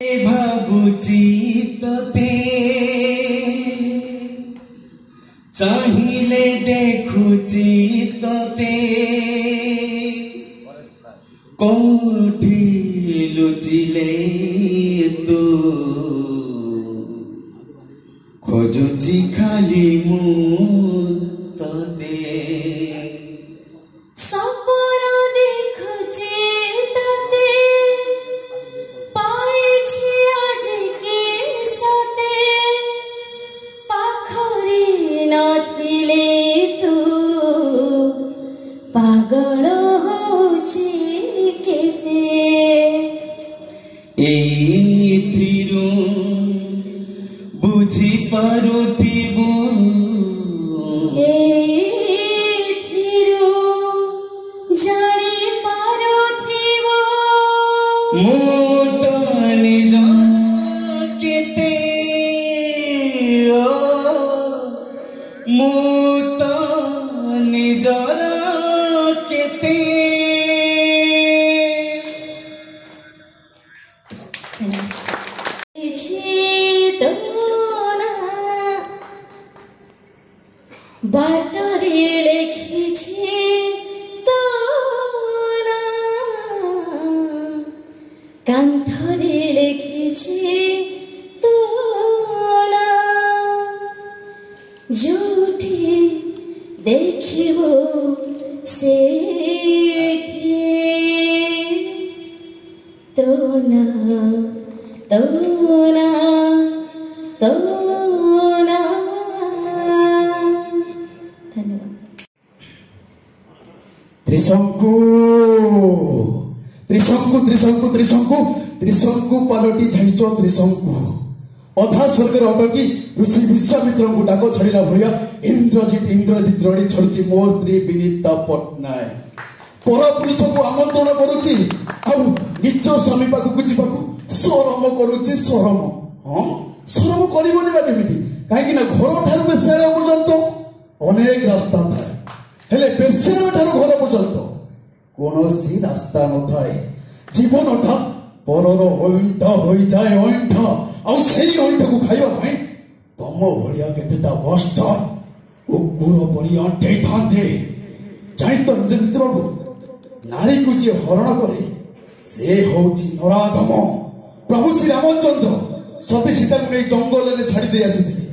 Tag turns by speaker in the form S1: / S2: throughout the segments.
S1: भाबुची तोते चाहिले देखुची तोते कोठी लुचिले तू खोजुची खाली मु तोते
S2: पागल होची केते
S1: एथिरु बुझी पारुथिबु
S2: एथिरु जानी पारुथिबु
S1: मु तो निज केते ओ मु तो निजर केते
S2: बाटरे लेखिछि तो ना कांथरे लेखिछि तो ना जोठी देखिबो सेठी तो ना तो ना तो ना।
S3: त्रिशंकु त्रिशंकु त्रिशंकु त्रिशंकु त्रिशंकु पलटी झाइचो त्रिशंकु अधा स्वर्ग अटकी ऋषि विश्वामित्र को डाक छड़िला भरिया इंद्रजित रड़ी छड़ची मो स्त्री विनीता पट्टनायक पर पुरुष को आमंत्रण करुची आ निज स्वामी पाखक जीवाकू सरम करुची सरम हाँ सरम करबनी बा केमिति काहे कि ना घर ठार बेसाड़ा पर्यंत अनेक रास्ता थाए हेले बेसाड़ा ठार घर पर्यंत कोनोसी रास्ता न थाए जीवनटा परर ओंठा होई जाए ओंठा आउ सेही ओंठा को खाइबा भाई तम भलिया केतेटा कष्ट कुकुर परी अंटे थांते जाई तो इंद्रजित बाबू नारी को जी हरण करे से होची नराधम प्रभु श्री रामचंद्र सती सीता को नहीं जंगल में छाड़ी दे आसीथिले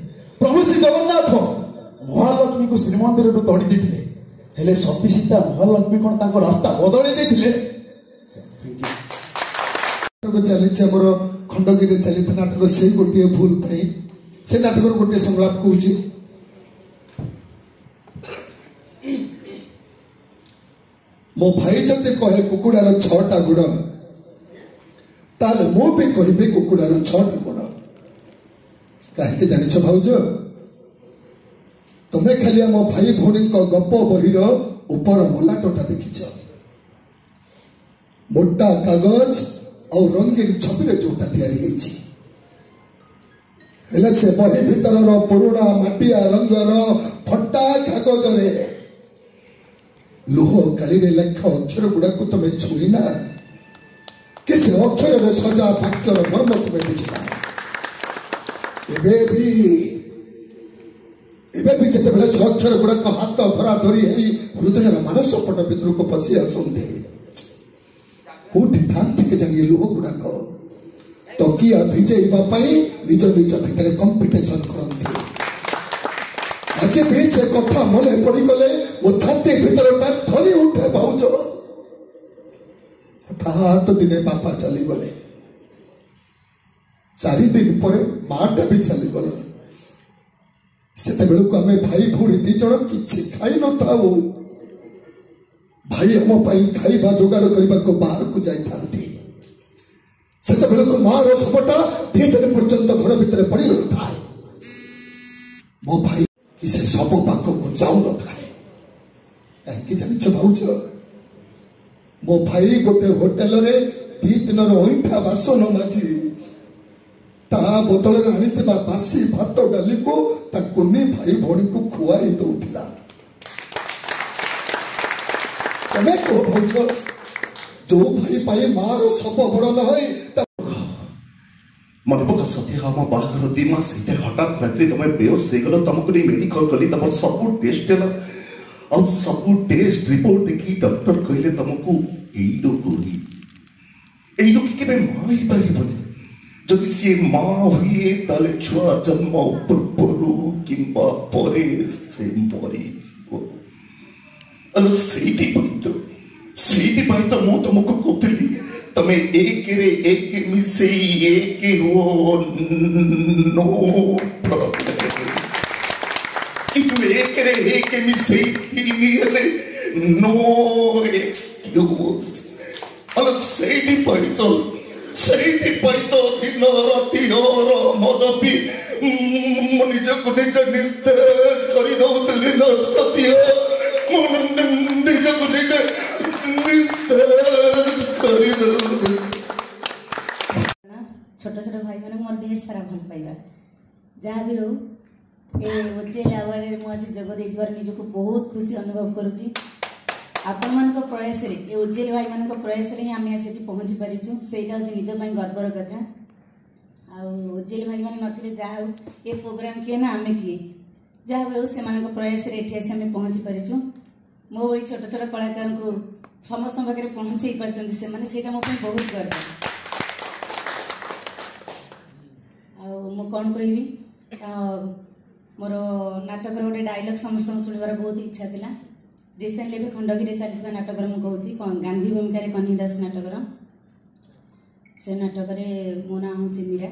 S3: प्रभु श्री जगन्नाथ महालक्ष्मी को श्रीमंदिर रू तोड़ी देथिले हेले सती सीता महालक्ष्मी कोन ताको रास्ता बदली देथिले नाटक चली आमर खंडगिरी चली नाटक से गोटे भूल पाई से नाटक गोटे संलाप कहूँ मो भाई जब कहे कुकुड़ार 6टा गुड़ ताले मु भी कहबी कुकुड़ार 6टा गुड़ कहीं जानिछ भाउज तुम्हें खाली मो भाई भौणी गप बहिर ऊपर मलाटटा देखिछ मोटा कागज और रंगीन छवि जोटा तैयारी से बही भीतर पुराणा माटिया रंगर फटा कागज लुह काली लेख अक्षर गुड़ा को तुम छुईना कि से अक्षर सजा वाक्यर मर्म तुम्हें बुझना जिते से अक्षर गुड़ाक हाथ धरा धरी हृदय मानस पट भितर को पशि आसते कौटी थांती के जानी लुह गुड़ाक तकिया भिजेवा निज निज भितर कंपिटिशन करती आज भी से कथा मन पड़गले मो छाती भीतर धरी उठे भाउज हठात दिने बापा चली गले 4 दिन पर माटा भी चली गल से को आम भाई भूणी 2 जन कि खाई न था भाई हम खाइबा जोगाड़ करने को बाहर को जाती से को मार शवटा 2 दिन पर्यंत घर भितर पड़ रही था मो भाई कि से सब पाख को जाऊ न था कहीं जानिछ भाउज मो भाई गोटे होटेल रे 2 दिन अईठा बासन माझी ता बोतल आनी बासी भात डाली को ताकुनी भाई भौणी को खुआई दौला तमें कह भाउज जो भाई पाई मार सब बड़ न
S4: मन पका सत्य हम बाहर 2 मास से हठात रात्रि तुम बेहोश हो गल तुमको नहीं मेडिकल गली तुम सब टेस्ट है और सब टेस्ट रिपोर्ट देखी डॉक्टर कहले तुमको यही रोग के माँ ही पारिबनी जदि सी माँ हुए ताले छुआ जन्म पूर्व किंबा परे से मरी ସେଇଥିପାଇଁ ତ ମୁଁ ତମକୁ କହୁଥିଲି ତମେ ଏକରେ ଏକ ମିଶେଇ ଏକ ହୁଅ ନୋ ପ୍ରୋବ୍ଲେମ କିନ୍ତୁ ଏକରେ ଏକ ମିଶେଇ 3 ହେଲେ ନୋ ଏକ୍ସକ୍ୟୁଜ ସେଇଥିପାଇଁ ତ ଦିନ ରାତି ମଦ ପି ମୁଁ ନିଜକୁ ନିଜ ନିର୍ଦ୍ଦେଶ କରିଦଉଥିଲି ନା ସତ୍ୟ ନିଜକୁ ନିଜେ
S2: छोट छोट भाई मैंने मोर ढेर सारा भल पाइबा जहाँ भी हो ए ओजेल अवार्ड मुझे जोग देथिबार निजको बहुत खुशी अनुभव करुच्ची आपण मान प्रयास रे ए ओजेल भाई मान प्रयास रे आम आसी पहुँची पारिचु सेटा हूँ निज गर्वर कथा आ ओजेल भाई मैंने नथिले जहाँ हो ये प्रोग्राम किए ना आम किए जहाँ भी हो से प्रयास रे एठी आसी आम पहुँची पारिचु मो भली छोट छोट कलाकार को समस्त पाखे पहुँचे पार्टी से मो बहुत गर्व मु कौन कहबी मोर नाटक गोटे डायलॉग समस्त शुणवार बहुत इच्छा था रिसेंटली भी खंडगिरी चलता नाटक मुझे गांधी भूमिका कन्हई दास नाटक से नाटक मो ना हूँ मीरा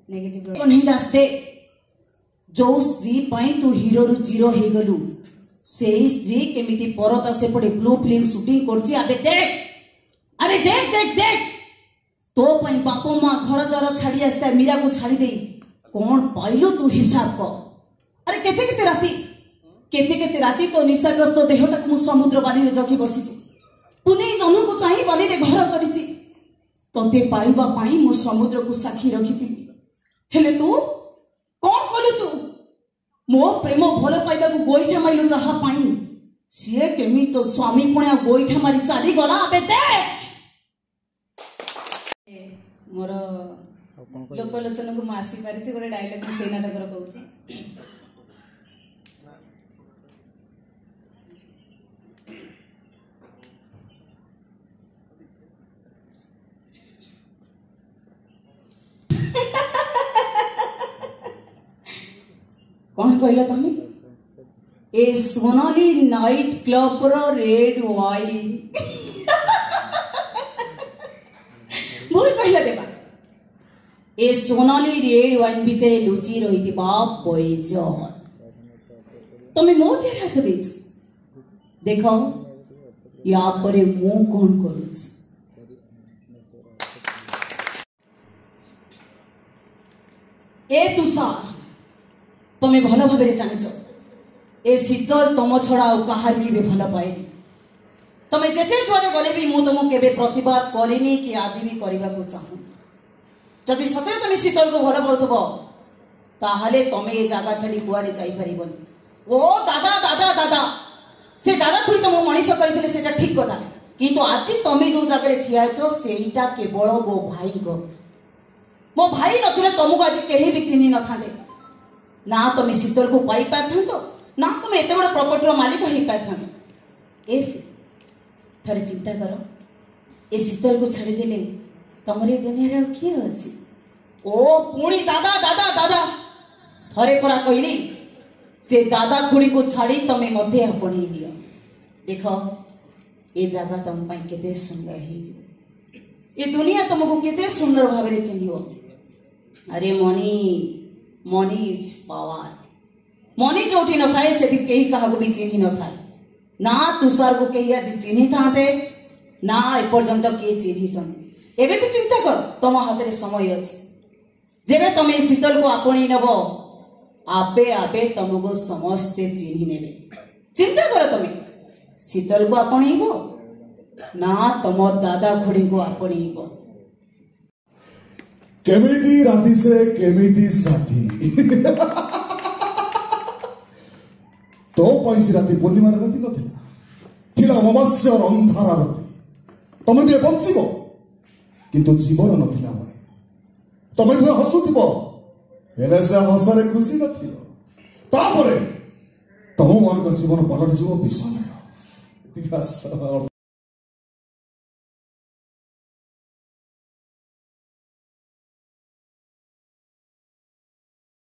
S2: नेगेटिव कन्हई दास दे जो स्त्री तू हीरो रु जीरो हो गलु से स्त्री केमिति परत सेपटे ब्लू फिल्म शूटिंग करछि अबे देख अरे देख देख देख तो पई बाप माँ घर द्वार छाड़ी आसता मीरा को छाड़ी दे कौन पाइलु तू हिसाब कर अरे केते केते राती तो निशाग्रस्त देहटाक मु समुद्र बाली रे जगी बसी पुने जनु को चाहि बाली रे घर करिछि तते पाइबा पाई मु समुद्र को साक्षी रखिथि हेले तू कौन कलु तू मो प्रेम भल पाइबा को गोईठा माइलु जहा पाई सीए केमी तो स्वामी पुणे गोईठा मारी चली गला अबे देख मोर लोकलोचन को मु आसी पारिछि गोटे डायलॉग से नाटक कहूछि कौन कहला तुम ए सोनाली नाइट क्लब रो रेड वाइन भूल कहला देबा ए सोनाली रेड वाइन भितर लुचि रही पॉइजन तुम्हें मो देह हाथ दे देख या पर मु कौन करुछि ए तुषार तुम्हें भल भाव जाच ए शीतल तुम छड़ा कहार की भी भल पाए तुम्हें जिते जुआड़े गले भी मुझे तुमको प्रतिवाद करनी कि आज भी करने को चाहूँ जदि सतरे तुम शीतल को भल पाथब ताहले तुम्हें ये जगह छाड़ी कुआड़े जापर ओ दादा दादा दादा से दादा खुड़ी तुम मनीष करते ठीक कथा किंतु आज तुम्हें जो जगह ठिया सेटा केवल मो भाई नथिले तुमको आज कहीं भी चिन्ह न था ना तुम्हें शीतल को पाई पारथांतो ना तुम्हें एत बड़ प्रॉपर्टी मालिक हो पारथांतो थरे चिंता कर ए शीतल को छाड़ीदे तुम ये दुनिया किए अच्छी ओ पुणी दादा दादा दादा थरे परा कहली से दादा खुड़ी को छाड़ी तुम्हें मत आपणे नियो देख ये जगह तुम केते सुंदर हो ये दुनिया तुमको केते सुंदर भाव में चिन्ह अरे money money is power money जो न थाए से कहीं क्या भी चिन्ह न थाए ना तुषार को कहीं आज चिन्ह था ना एपर्यंत किए चिन्ह एवं भी चिंता कर तुम हाथ में समय अच्छे जेबे तुम शीतल को आपणे नब आपे आपे तुमको समस्ते चिन्ह ने चिंता कर तुम शीतल को आपणब ना तुम दादा खुड़ी को आपणब
S3: केमिति राति से केमिति साथी तो पैसी राति पूर्णिमार राति नथिला अमावास्या अंधार राति तमे जे बंचिब किंतु जीवन नथिला मोरे ତମେ ଦୁହେଁ ହସୁଥିବ ହେଲେ ସେ ହସରେ ଖୁସି ନଥିବ। ତାପରେ ତମ ମାନଙ୍କ ଜୀବନ ପାଲଟିଯିବ ବିଷମୟ।